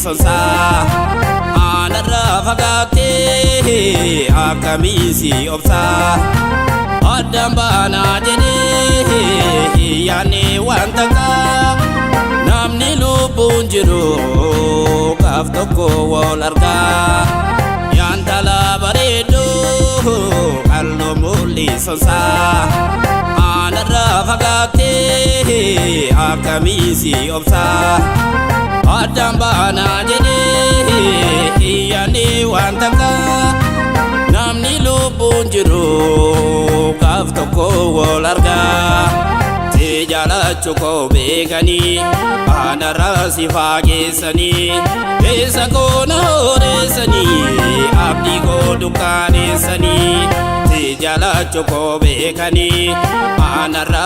sonsa anarra fagate akamisi obsa adambana jene yani wantaka namni lubbuun jiru gaaf tokko wal argaa yantala bareedu qal'oo mul'isonsa anarra fagate akamisi obsa adambana jene yani wantaka namni lubbuun jiru gaaf tokko wal argaa si jaalachuu koo beekanii anarra si faageessanii keessa koo na horeessanii abdii koo dukkaaneessanii si jaalachuu koo beekanii anarra